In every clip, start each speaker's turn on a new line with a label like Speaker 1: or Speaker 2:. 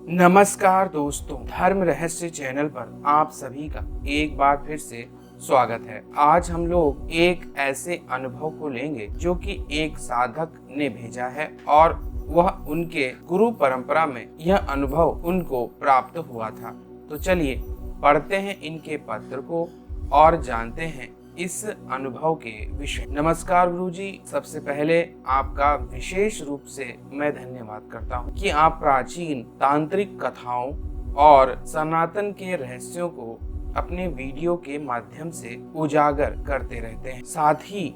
Speaker 1: नमस्कार दोस्तों, धर्म रहस्य चैनल पर आप सभी का एक बार फिर से स्वागत है। आज हम लोग एक ऐसे अनुभव को लेंगे जो कि एक साधक ने भेजा है और वह उनके गुरु परंपरा में यह अनुभव उनको प्राप्त हुआ था। तो चलिए पढ़ते हैं इनके पत्र को और जानते हैं इस अनुभव के विषय। नमस्कार गुरुजी, सबसे पहले आपका विशेष रूप से मैं धन्यवाद करता हूँ कि आप प्राचीन तांत्रिक कथाओं और सनातन के रहस्यों को अपने वीडियो के माध्यम से उजागर करते रहते हैं। साथ ही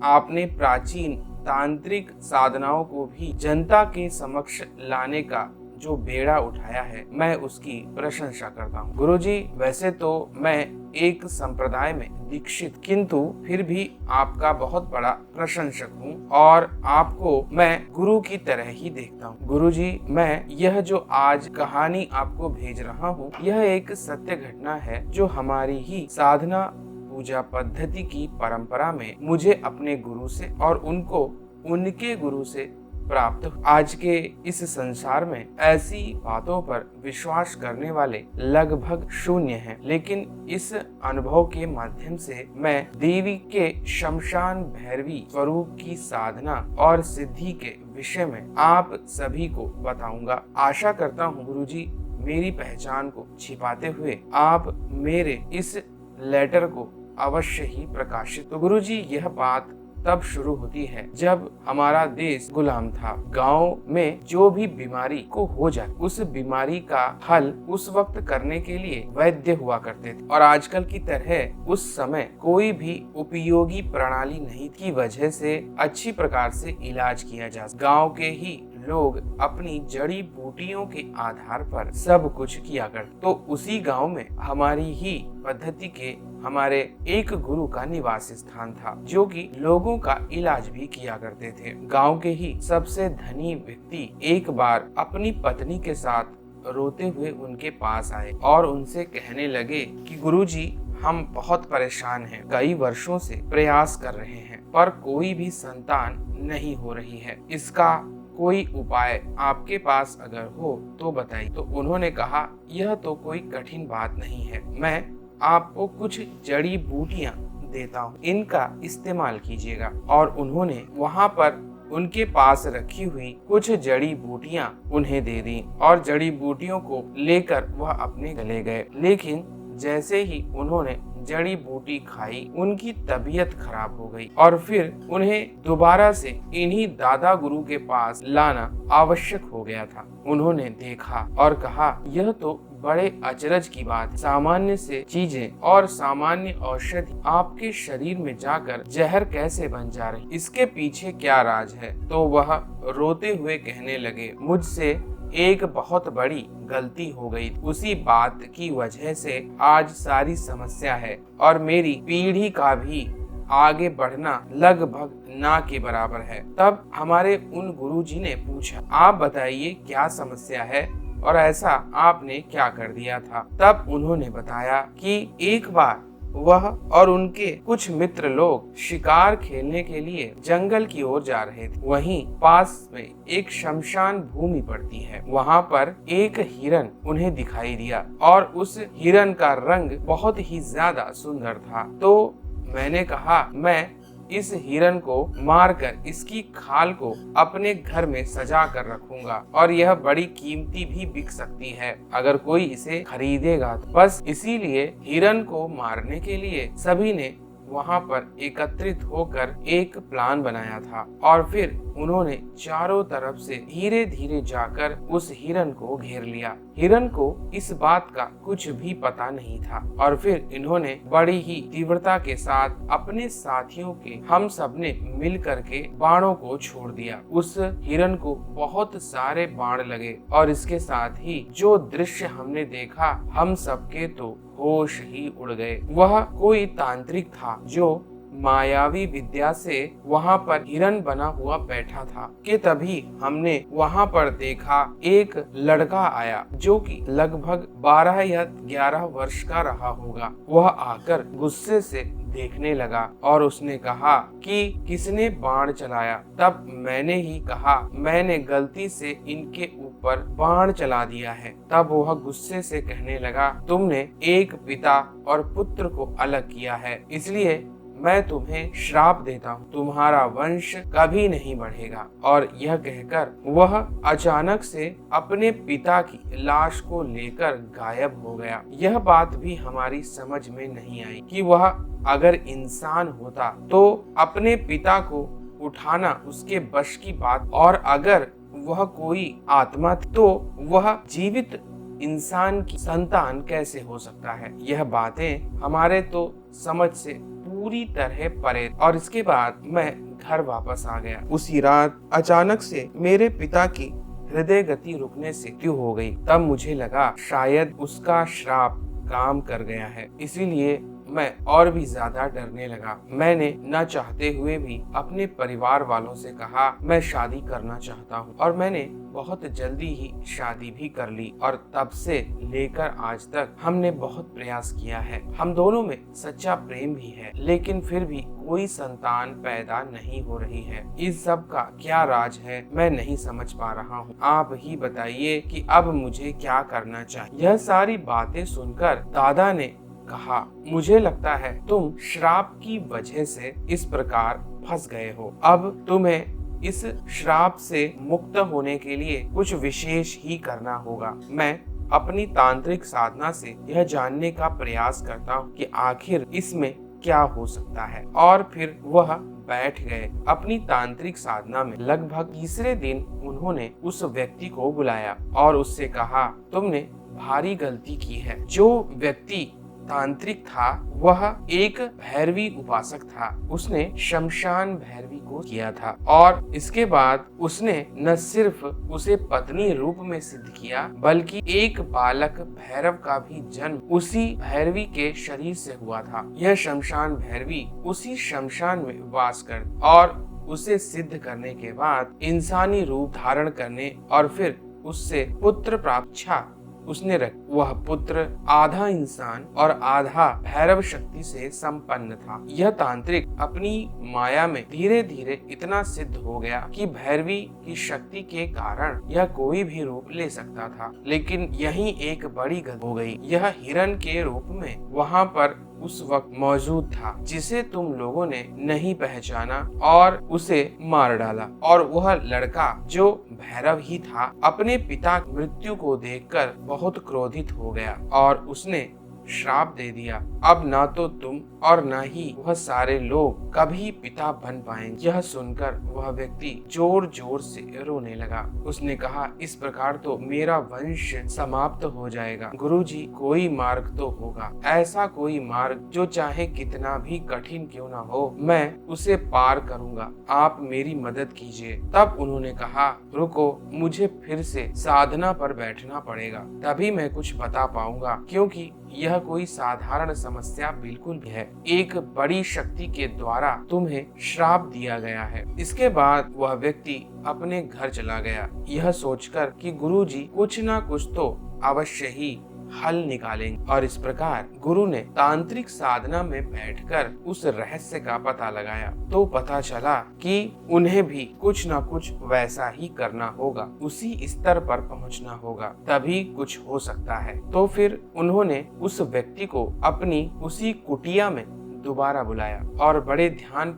Speaker 1: आपने प्राचीन तांत्रिक साधनाओं को भी जनता के समक्ष लाने का जो बेड़ा उठाया है, मैं उसकी प्रशंसा करता हूँ। गुरुजी, वैसे तो मैं एक संप्रदाय में दीक्षित, किंतु फिर भी आपका बहुत बड़ा प्रशंसक हूँ और आपको मैं गुरु की तरह ही देखता हूँ। गुरुजी, मैं यह जो आज कहानी आपको भेज रहा हूँ, यह एक सत्य घटना है जो हमारी ही साधना पूजा पद्धति की परंपरा में मुझे अपने गुरु से और उनको उनके गुरु से प्राप्त। आज के इस संसार में ऐसी बातों पर विश्वास करने वाले लगभग शून्य हैं, लेकिन इस अनुभव के माध्यम से मैं देवी के शमशान भैरवी स्वरूप की साधना और सिद्धि के विषय में आप सभी को बताऊंगा। आशा करता हूँ गुरुजी, मेरी पहचान को छिपाते हुए आप मेरे इस लेटर को अवश्य ही प्रकाशित। तो गुरुजी, यह बात तब शुरू होती है जब हमारा देश गुलाम था। गांव में जो भी बीमारी को हो जाए, उस बीमारी का हल उस वक्त करने के लिए वैद्य हुआ करते थे और आजकल की तरह उस समय कोई भी उपयोगी प्रणाली नहीं की वजह से अच्छी प्रकार से इलाज किया जा सकता। गांव के ही लोग अपनी जड़ी बूटियों के आधार पर सब कुछ किया करते। तो उसी गांव में हमारी ही पद्धति के हमारे एक गुरु का निवास स्थान था, जो कि लोगों का इलाज भी किया करते थे। गांव के ही सबसे धनी व्यक्ति एक बार अपनी पत्नी के साथ रोते हुए उनके पास आए और उनसे कहने लगे कि गुरुजी, हम बहुत परेशान हैं, कई वर्षों से प्रयास कर रहे हैं पर कोई भी संतान नहीं हो रही है। इसका कोई उपाय आपके पास अगर हो तो बताइए। तो उन्होंने कहा, यह तो कोई कठिन बात नहीं है, मैं आपको कुछ जड़ी बूटियां देता हूँ, इनका इस्तेमाल कीजिएगा। और उन्होंने वहाँ पर उनके पास रखी हुई कुछ जड़ी बूटियां उन्हें दे दी और जड़ी बूटियों को लेकर वह अपने चले गए। लेकिन जैसे ही उन्होंने जड़ी बूटी खाई, उनकी तबीयत खराब हो गई और फिर उन्हें दोबारा से इन्हीं दादा गुरु के पास लाना आवश्यक हो गया था। उन्होंने देखा और कहा, यह तो बड़े अचरज की बात, सामान्य से चीजें और सामान्य औषधि आपके शरीर में जाकर जहर कैसे बन जा रही, इसके पीछे क्या राज है। तो वह रोते हुए कहने लगे, मुझसे एक बहुत बड़ी गलती हो गई, उसी बात की वजह से आज सारी समस्या है और मेरी पीढ़ी का भी आगे बढ़ना लगभग ना के बराबर है। तब हमारे उन गुरुजी ने पूछा, आप बताइए क्या समस्या है और ऐसा आपने क्या कर दिया था। तब उन्होंने बताया कि एक बार वह और उनके कुछ मित्र लोग शिकार खेलने के लिए जंगल की ओर जा रहे थे। वहीं पास में एक शमशान भूमि पड़ती है, वहाँ पर एक हिरन उन्हें दिखाई दिया और उस हिरन का रंग बहुत ही ज्यादा सुंदर था। तो मैंने कहा, मैं इस हिरन को मारकर इसकी खाल को अपने घर में सजा कर रखूंगा और यह बड़ी कीमती भी बिक सकती है अगर कोई इसे खरीदेगा। बस इसीलिए हिरन को मारने के लिए सभी ने वहाँ पर एकत्रित होकर एक प्लान बनाया था और फिर उन्होंने चारों तरफ से धीरे धीरे जाकर उस हिरन को घेर लिया। हिरन को इस बात का कुछ भी पता नहीं था और फिर इन्होंने बड़ी ही तीव्रता के साथ अपने साथियों के हम सब ने मिल करके बाणों को छोड़ दिया। उस हिरन को बहुत सारे बाण लगे और इसके साथ ही जो दृश्य हमने देखा, हम सबके तो होश ही उड़ गए। वह कोई तांत्रिक था जो मायावी विद्या से वहाँ पर हिरन बना हुआ बैठा था कि तभी हमने वहाँ पर देखा एक लड़का आया जो कि लगभग 12 या 11 वर्ष का रहा होगा। वह आकर गुस्से से देखने लगा और उसने कहा कि किसने बाण चलाया। तब मैंने ही कहा, मैंने गलती से इनके ऊपर बाण चला दिया है। तब वह गुस्से से कहने लगा, तुमने एक पिता और पुत्र को अलग किया है, इसलिए मैं तुम्हें श्राप देता हूँ, तुम्हारा वंश कभी नहीं बढ़ेगा। और यह कहकर वह अचानक से अपने पिता की लाश को लेकर गायब हो गया। यह बात भी हमारी समझ में नहीं आई कि वह अगर इंसान होता तो अपने पिता को उठाना उसके बश की बात, और अगर वह कोई आत्मा तो वह जीवित इंसान की संतान कैसे हो सकता है। यह बातें हमारे तो समझ से पूरी तरह परे। और इसके बाद मैं घर वापस आ गया। उसी रात अचानक से मेरे पिता की हृदय गति रुकने से मृत्यु हो गई। तब मुझे लगा शायद उसका श्राप काम कर गया है, इसीलिए मैं और भी ज्यादा डरने लगा। मैंने न चाहते हुए भी अपने परिवार वालों से कहा मैं शादी करना चाहता हूँ, और मैंने बहुत जल्दी ही शादी भी कर ली। और तब से लेकर आज तक हमने बहुत प्रयास किया है। हम दोनों में सच्चा प्रेम भी है, लेकिन फिर भी कोई संतान पैदा नहीं हो रही है। इस सब का क्या राज है, मैं नहीं समझ पा रहा हूँ। आप ही बताइए कि अब मुझे क्या करना चाहिए। यह सारी बातें सुनकर दादा ने कहा, मुझे लगता है तुम श्राप की वजह से इस प्रकार फंस गए हो। अब तुम्हें इस श्राप से मुक्त होने के लिए कुछ विशेष ही करना होगा। मैं अपनी तांत्रिक साधना से यह जानने का प्रयास करता हूँ कि आखिर इसमें क्या हो सकता है। और फिर वह बैठ गए अपनी तांत्रिक साधना में। लगभग तीसरे दिन उन्होंने उस व्यक्ति को बुलाया और उससे कहा, तुमने भारी गलती की है। जो व्यक्ति तांत्रिक था वह एक भैरवी उपासक था। उसने शमशान भैरवी को किया था, और इसके बाद उसने न सिर्फ उसे पत्नी रूप में सिद्ध किया, बल्कि एक बालक भैरव का भी जन्म उसी भैरवी के शरीर से हुआ था। यह शमशान भैरवी उसी शमशान में वास कर और उसे सिद्ध करने के बाद इंसानी रूप धारण करने और फिर उससे पुत्र प्राप्त उसने रख। वह पुत्र आधा इंसान और आधा भैरव शक्ति से संपन्न था। यह तांत्रिक अपनी माया में धीरे धीरे इतना सिद्ध हो गया कि भैरवी की शक्ति के कारण यह कोई भी रूप ले सकता था। लेकिन यही एक बड़ी गलती हो गई। यह हिरण के रूप में वहाँ पर उस वक्त मौजूद था, जिसे तुम लोगों ने नहीं पहचाना और उसे मार डाला। और वह लड़का जो भैरव ही था अपने पिता की मृत्यु को देखकर बहुत क्रोधित हो गया और उसने श्राप दे दिया। अब ना तो तुम और ना ही वह सारे लोग कभी पिता बन पाएंगे। यह सुनकर वह व्यक्ति जोर जोर से रोने लगा। उसने कहा, इस प्रकार तो मेरा वंश समाप्त हो जाएगा। गुरुजी, कोई मार्ग तो होगा, ऐसा कोई मार्ग जो चाहे कितना भी कठिन क्यों ना हो, मैं उसे पार करूंगा। आप मेरी मदद कीजिए। तब उन्होंने कहा, रुको, मुझे फिर से साधना पर बैठना पड़ेगा, तभी मैं कुछ बता पाऊंगा, क्योंकि यह कोई साधारण समस्या बिल्कुल भी है। एक बड़ी शक्ति के द्वारा तुम्हें श्राप दिया गया है। इसके बाद वह व्यक्ति अपने घर चला गया, यह सोचकर कि गुरुजी कुछ ना कुछ तो अवश्य ही हल निकालेंगे। और इस प्रकार गुरु ने तांत्रिक साधना में बैठकर उस रहस्य का पता लगाया, तो पता चला कि उन्हें भी कुछ न कुछ वैसा ही करना होगा, उसी स्तर पर पहुंचना होगा, तभी कुछ हो सकता है। तो फिर उन्होंने उस व्यक्ति को अपनी उसी कुटिया में दोबारा बुलाया और बड़े ध्यान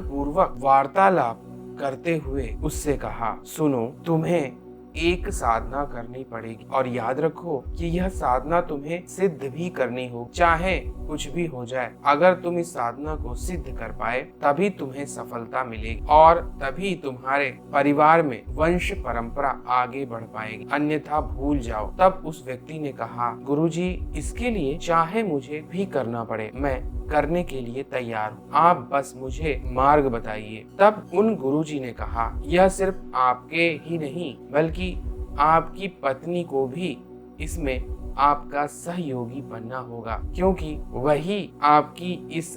Speaker 1: पूर्वक वार्तालाप करते हुए उससे कहा, सुनो, तुम्हें एक साधना करनी पड़ेगी और याद रखो कि यह साधना तुम्हें सिद्ध भी करनी हो, चाहे कुछ भी हो जाए। अगर तुम इस साधना को सिद्ध कर पाए तभी तुम्हें सफलता मिलेगी और तभी तुम्हारे परिवार में वंश परंपरा आगे बढ़ पाएगी, अन्यथा भूल जाओ। तब उस व्यक्ति ने कहा, गुरुजी, इसके लिए चाहे मुझे भी करना पड़े, मैं करने के लिए तैयार हूँ, आप बस मुझे मार्ग बताइए। तब उन गुरुजी ने कहा, यह सिर्फ आपके ही नहीं बल्कि आपकी पत्नी को भी इसमें आपका सहयोगी बनना होगा, क्योंकि वही आपकी इस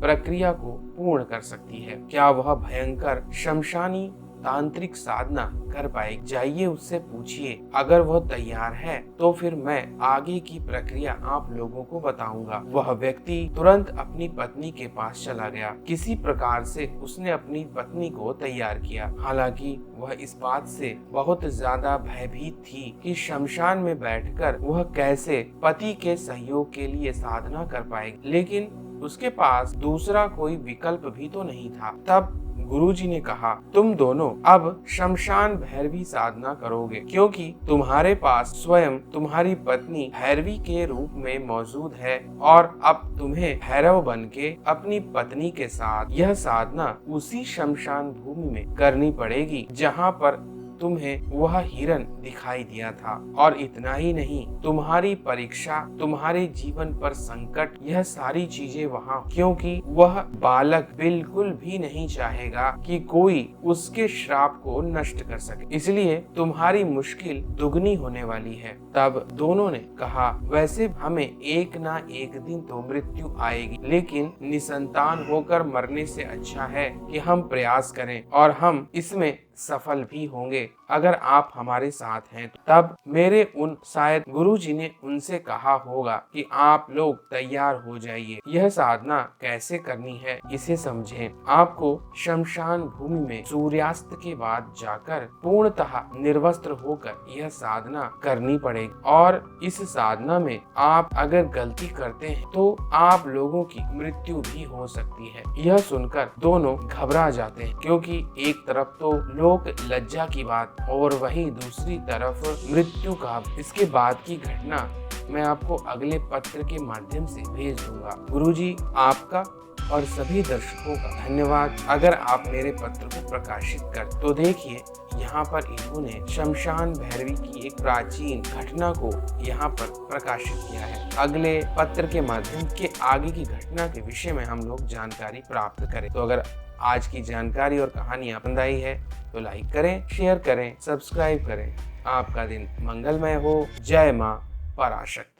Speaker 1: प्रक्रिया को पूर्ण कर सकती है। क्या वह भयंकर शमशानी तांत्रिक साधना कर पाएगी। जाइए उससे पूछिए, अगर वह तैयार है तो फिर मैं आगे की प्रक्रिया आप लोगों को बताऊंगा। वह व्यक्ति तुरंत अपनी पत्नी के पास चला गया। किसी प्रकार से उसने अपनी पत्नी को तैयार किया। हालांकि वह इस बात से बहुत ज्यादा भयभीत थी कि शमशान में बैठकर वह कैसे पति के सहयोग के लिए साधना कर पाएगी, लेकिन उसके पास दूसरा कोई विकल्प भी तो नहीं था। तब गुरुजी ने कहा, तुम दोनों अब शमशान भैरवी साधना करोगे, क्योंकि तुम्हारे पास स्वयं तुम्हारी पत्नी भैरवी के रूप में मौजूद है और अब तुम्हें भैरव बन के अपनी पत्नी के साथ यह साधना उसी शमशान भूमि में करनी पड़ेगी जहाँ पर तुम्हें वह हिरन दिखाई दिया था। और इतना ही नहीं, तुम्हारी परीक्षा, तुम्हारे जीवन पर संकट, यह सारी चीजें वहाँ, क्योंकि वह बालक बिल्कुल भी नहीं चाहेगा कि कोई उसके श्राप को नष्ट कर सके, इसलिए तुम्हारी मुश्किल दुगनी होने वाली है। तब दोनों ने कहा, वैसे हमें एक ना एक दिन तो मृत्यु आएगी, लेकिन निसंतान होकर मरने से अच्छा है कि हम प्रयास करें और हम इसमें सफल भी होंगे अगर आप हमारे साथ हैं। तब मेरे शायद गुरुजी ने उनसे कहा होगा कि आप लोग तैयार हो जाइए, यह साधना कैसे करनी है इसे समझें। आपको शमशान भूमि में सूर्यास्त के बाद जाकर पूर्णतः निर्वस्त्र होकर यह साधना करनी पड़ेगी और इस साधना में आप अगर गलती करते हैं तो आप लोगों की मृत्यु भी हो सकती है। यह सुनकर दोनों घबरा जाते हैं, क्योंकि एक तरफ तो लोक लज्जा की बात और वहीं दूसरी तरफ मृत्यु का। इसके बाद की घटना मैं आपको अगले पत्र के माध्यम से भेज दूंगा। गुरुजी आपका और सभी दर्शकों का धन्यवाद। अगर आप मेरे पत्र को प्रकाशित कर तो देखिए, यहाँ पर इन्होंने शमशान भैरवी की एक प्राचीन घटना को यहाँ पर प्रकाशित किया है। अगले पत्र के माध्यम के आगे की घटना के विषय में हम लोग जानकारी प्राप्त करें। तो अगर आज की जानकारी और कहानी पसंद आई है तो लाइक करें, शेयर करें, सब्सक्राइब करें। आपका दिन मंगलमय हो। जय मां पराशक्ति।